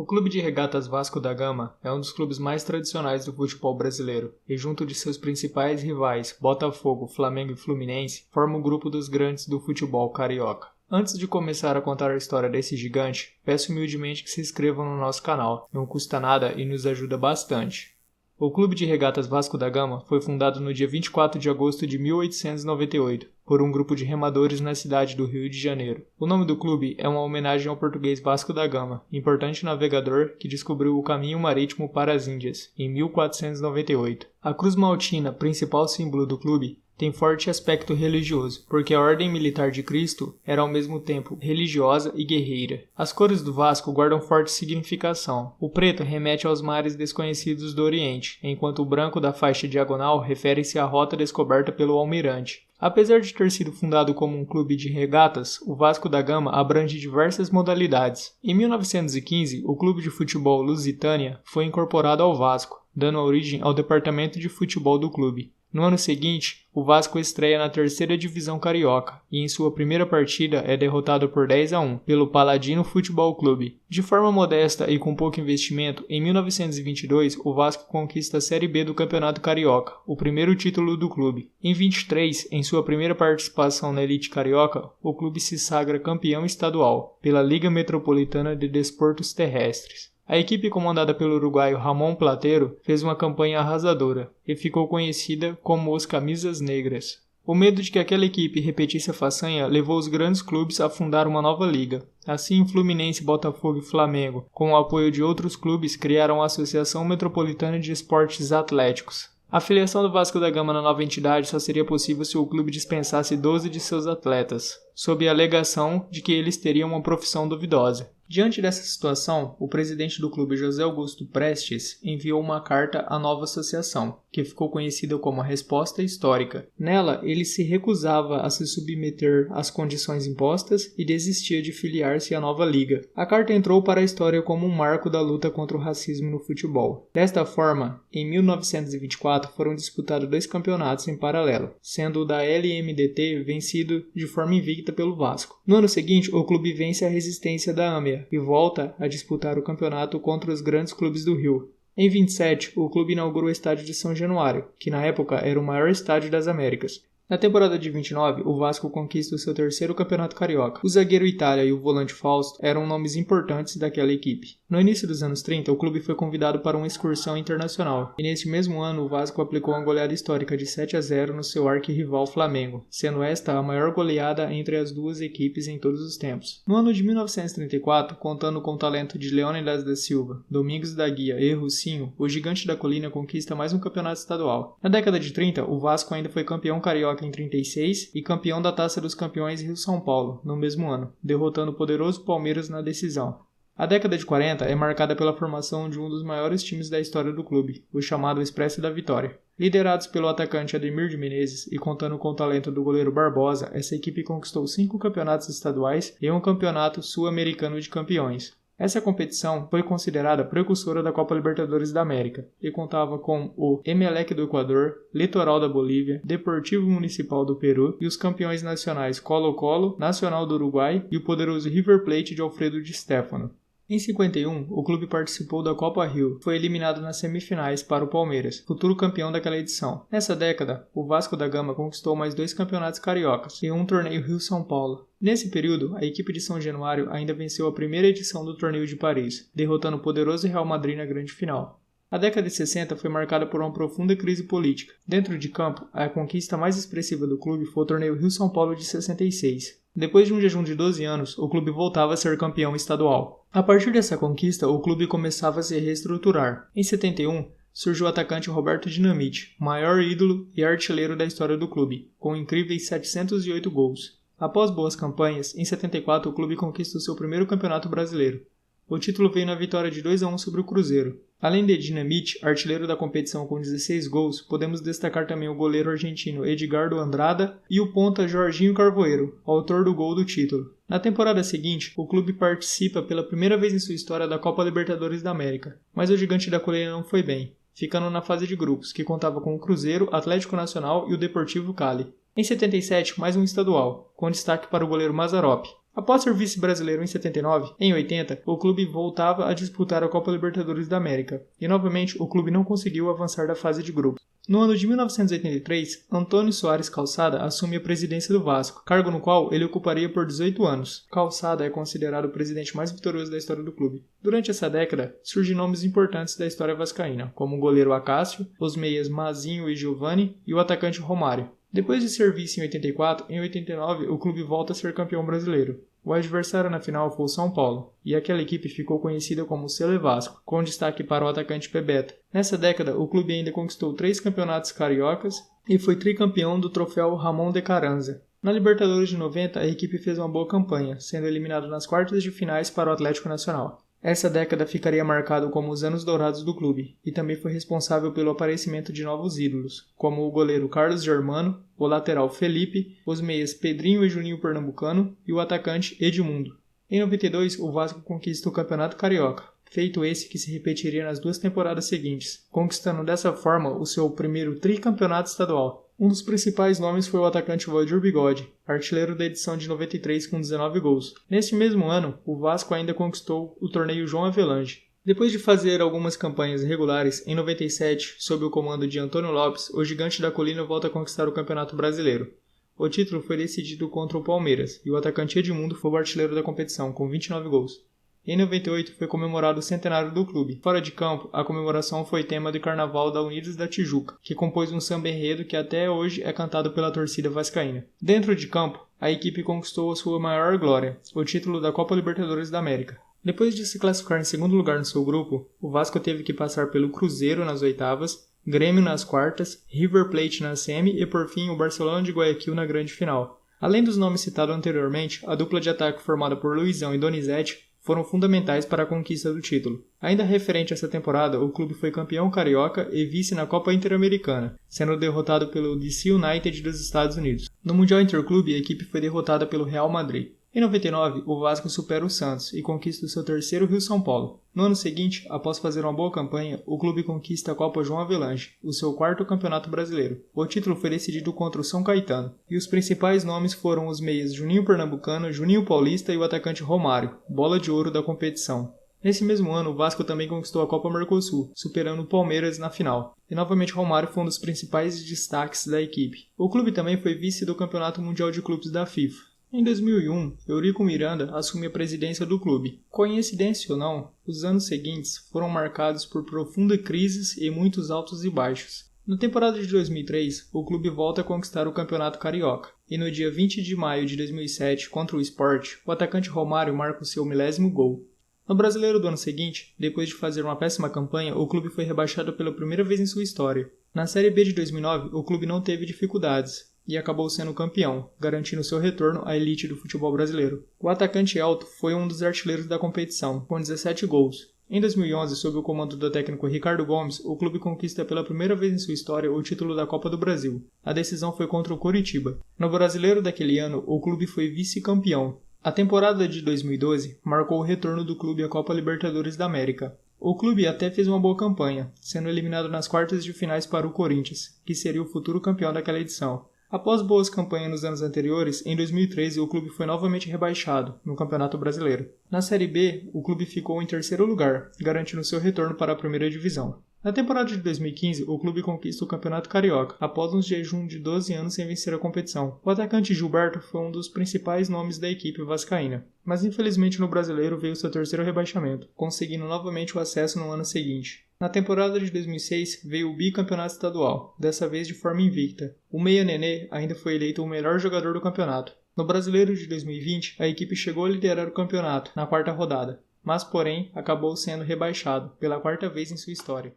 O Clube de Regatas Vasco da Gama é um dos clubes mais tradicionais do futebol brasileiro e, junto de seus principais rivais, Botafogo, Flamengo e Fluminense, forma o grupo dos grandes do futebol carioca. Antes de começar a contar a história desse gigante, peço humildemente que se inscrevam no nosso canal, não custa nada e nos ajuda bastante. O Clube de Regatas Vasco da Gama foi fundado no dia 24 de agosto de 1898, por um grupo de remadores na cidade do Rio de Janeiro. O nome do clube é uma homenagem ao português Vasco da Gama, importante navegador que descobriu o caminho marítimo para as Índias, em 1498. A cruz maltina, principal símbolo do clube, tem forte aspecto religioso, porque a Ordem Militar de Cristo era ao mesmo tempo religiosa e guerreira. As cores do Vasco guardam forte significação. O preto remete aos mares desconhecidos do Oriente, enquanto o branco da faixa diagonal refere-se à rota descoberta pelo almirante. Apesar de ter sido fundado como um clube de regatas, o Vasco da Gama abrange diversas modalidades. Em 1915, o Clube de Futebol Lusitânia foi incorporado ao Vasco, dando origem ao departamento de futebol do clube. No ano seguinte, o Vasco estreia na terceira divisão carioca e em sua primeira partida é derrotado por 10-1 pelo Paladino Futebol Clube. De forma modesta e com pouco investimento, em 1922 o Vasco conquista a Série B do Campeonato Carioca, o primeiro título do clube. Em 23, em sua primeira participação na elite carioca, o clube se sagra campeão estadual pela Liga Metropolitana de Desportos Terrestres. A equipe comandada pelo uruguaio Ramon Plateiro fez uma campanha arrasadora e ficou conhecida como os Camisas Negras. O medo de que aquela equipe repetisse a façanha levou os grandes clubes a fundar uma nova liga. Assim, Fluminense, Botafogo e Flamengo, com o apoio de outros clubes, criaram a Associação Metropolitana de Esportes Atléticos. A filiação do Vasco da Gama na nova entidade só seria possível se o clube dispensasse 12 de seus atletas, sob a alegação de que eles teriam uma profissão duvidosa. Diante dessa situação, o presidente do clube, José Augusto Prestes, enviou uma carta à nova associação, que ficou conhecida como a Resposta Histórica. Nela, ele se recusava a se submeter às condições impostas e desistia de filiar-se à nova liga. A carta entrou para a história como um marco da luta contra o racismo no futebol. Desta forma, em 1924 foram disputados 2 campeonatos em paralelo, sendo o da LMDT vencido de forma invicta pelo Vasco. No ano seguinte, o clube vence a Resistência da AMEA e volta a disputar o campeonato contra os grandes clubes do Rio. Em 27, o clube inaugurou o estádio de São Januário, que na época era o maior estádio das Américas. Na temporada de 29, o Vasco conquista o seu terceiro campeonato carioca. O zagueiro Itália e o volante Fausto eram nomes importantes daquela equipe. No início dos anos 30, o clube foi convidado para uma excursão internacional, e neste mesmo ano o Vasco aplicou uma goleada histórica de 7-0 no seu arquirrival Flamengo, sendo esta a maior goleada entre as duas equipes em todos os tempos. No ano de 1934, contando com o talento de Leônidas da Silva, Domingos da Guia e Rucinho, o gigante da colina conquista mais um campeonato estadual. Na década de 30, o Vasco ainda foi campeão carioca em 36 e campeão da Taça dos Campeões Rio-São Paulo, no mesmo ano, derrotando o poderoso Palmeiras na decisão. A década de 40 é marcada pela formação de um dos maiores times da história do clube, o chamado Expresso da Vitória. Liderados pelo atacante Ademir de Menezes e contando com o talento do goleiro Barbosa, essa equipe conquistou 5 campeonatos estaduais e um campeonato sul-americano de campeões. Essa competição foi considerada precursora da Copa Libertadores da América e contava com o Emelec do Equador, Litoral da Bolívia, Deportivo Municipal do Peru e os campeões nacionais Colo-Colo, Nacional do Uruguai e o poderoso River Plate de Alfredo Di Stéfano. Em 51, o clube participou da Copa Rio e foi eliminado nas semifinais para o Palmeiras, futuro campeão daquela edição. Nessa década, o Vasco da Gama conquistou mais 2 campeonatos cariocas e um torneio Rio-São Paulo. Nesse período, a equipe de São Januário ainda venceu a primeira edição do torneio de Paris, derrotando o poderoso Real Madrid na grande final. A década de 60 foi marcada por uma profunda crise política. Dentro de campo, a conquista mais expressiva do clube foi o torneio Rio-São Paulo de 66. Depois de um jejum de 12 anos, o clube voltava a ser campeão estadual. A partir dessa conquista, o clube começava a se reestruturar. Em 71, surgiu o atacante Roberto Dinamite, maior ídolo e artilheiro da história do clube, com incríveis 708 gols. Após boas campanhas, em 74 o clube conquista o seu primeiro campeonato brasileiro. O título veio na vitória de 2-1 sobre o Cruzeiro. Além de Dinamite, artilheiro da competição com 16 gols, podemos destacar também o goleiro argentino Edgardo Andrada e o ponta Jorginho Carvoeiro, autor do gol do título. Na temporada seguinte, o clube participa pela primeira vez em sua história da Copa Libertadores da América, mas o gigante da colina não foi bem, ficando na fase de grupos, que contava com o Cruzeiro, Atlético Nacional e o Deportivo Cali. Em 77, mais um estadual, com destaque para o goleiro Mazzaropi. Após ser vice-brasileiro em 79, em 80, o clube voltava a disputar a Copa Libertadores da América, e novamente o clube não conseguiu avançar da fase de grupos. No ano de 1983, Antônio Soares Calçada assume a presidência do Vasco, cargo no qual ele ocuparia por 18 anos. Calçada é considerado o presidente mais vitorioso da história do clube. Durante essa década, surgem nomes importantes da história vascaína, como o goleiro Acácio, os meias Mazinho e Giovani e o atacante Romário. Depois de ser vice em 84, em 89 o clube volta a ser campeão brasileiro. O adversário na final foi o São Paulo, e aquela equipe ficou conhecida como Sele Vasco, com destaque para o atacante Bebeto. Nessa década, o clube ainda conquistou 3 campeonatos cariocas e foi tricampeão do troféu Ramon de Carranza. Na Libertadores de 90, a equipe fez uma boa campanha, sendo eliminado nas quartas de finais para o Atlético Nacional. Essa década ficaria marcada como os anos dourados do clube, e também foi responsável pelo aparecimento de novos ídolos, como o goleiro Carlos Germano, o lateral Felipe, os meias Pedrinho e Juninho Pernambucano e o atacante Edmundo. Em 92, o Vasco conquista o Campeonato Carioca, feito esse que se repetiria nas 2 temporadas seguintes, conquistando dessa forma o seu primeiro tricampeonato estadual. Um dos principais nomes foi o atacante Valdir Bigode, artilheiro da edição de 93 com 19 gols. Neste mesmo ano, o Vasco ainda conquistou o torneio João Avelange. Depois de fazer algumas campanhas regulares, em 97, sob o comando de Antônio Lopes, o Gigante da Colina volta a conquistar o Campeonato Brasileiro. O título foi decidido contra o Palmeiras, e o atacante Edmundo foi o artilheiro da competição, com 29 gols. Em 98 foi comemorado o centenário do clube. Fora de campo, a comemoração foi tema do Carnaval da Unidos da Tijuca, que compôs um samba-enredo que até hoje é cantado pela torcida vascaína. Dentro de campo, a equipe conquistou a sua maior glória, o título da Copa Libertadores da América. Depois de se classificar em segundo lugar no seu grupo, o Vasco teve que passar pelo Cruzeiro nas oitavas, Grêmio nas quartas, River Plate na semi e por fim o Barcelona de Guayaquil na grande final. Além dos nomes citados anteriormente, a dupla de ataque formada por Luizão e Donizete foram fundamentais para a conquista do título. Ainda referente a essa temporada, o clube foi campeão carioca e vice na Copa Interamericana, sendo derrotado pelo DC United dos Estados Unidos. No Mundial Interclube, a equipe foi derrotada pelo Real Madrid. Em 99, o Vasco supera o Santos e conquista o seu terceiro Rio-São Paulo. No ano seguinte, após fazer uma boa campanha, o clube conquista a Copa João Avelange, o seu 4º campeonato brasileiro. O título foi decidido contra o São Caetano, e os principais nomes foram os meias Juninho Pernambucano, Juninho Paulista e o atacante Romário, bola de ouro da competição. Nesse mesmo ano, o Vasco também conquistou a Copa Mercosul, superando o Palmeiras na final. E novamente Romário foi um dos principais destaques da equipe. O clube também foi vice do Campeonato Mundial de Clubes da FIFA. Em 2001, Eurico Miranda assume a presidência do clube. Coincidência ou não, os anos seguintes foram marcados por profundas crises e muitos altos e baixos. Na temporada de 2003, o clube volta a conquistar o Campeonato Carioca, e no dia 20 de maio de 2007, contra o Sport, o atacante Romário marca o seu 10º gol. No Brasileiro do ano seguinte, depois de fazer uma péssima campanha, o clube foi rebaixado pela primeira vez em sua história. Na Série B de 2009, o clube não teve dificuldades e acabou sendo campeão, garantindo seu retorno à elite do futebol brasileiro. O atacante Elton foi um dos artilheiros da competição, com 17 gols. Em 2011, sob o comando do técnico Ricardo Gomes, o clube conquista pela primeira vez em sua história o título da Copa do Brasil. A decisão foi contra o Coritiba. No Brasileiro daquele ano, o clube foi vice-campeão. A temporada de 2012 marcou o retorno do clube à Copa Libertadores da América. O clube até fez uma boa campanha, sendo eliminado nas quartas de finais para o Corinthians, que seria o futuro campeão daquela edição. Após boas campanhas nos anos anteriores, em 2013 o clube foi novamente rebaixado no Campeonato Brasileiro. Na Série B, o clube ficou em terceiro lugar, garantindo seu retorno para a primeira divisão. Na temporada de 2015, o clube conquista o Campeonato Carioca, após um jejum de 12 anos sem vencer a competição. O atacante Gilberto foi um dos principais nomes da equipe vascaína, mas infelizmente no Brasileiro veio seu terceiro rebaixamento, conseguindo novamente o acesso no ano seguinte. Na temporada de 2006 veio o bicampeonato estadual, dessa vez de forma invicta. O meia Nenê ainda foi eleito o melhor jogador do campeonato. No Brasileiro de 2020, a equipe chegou a liderar o campeonato na 4ª rodada, mas porém acabou sendo rebaixado pela 4ª vez em sua história.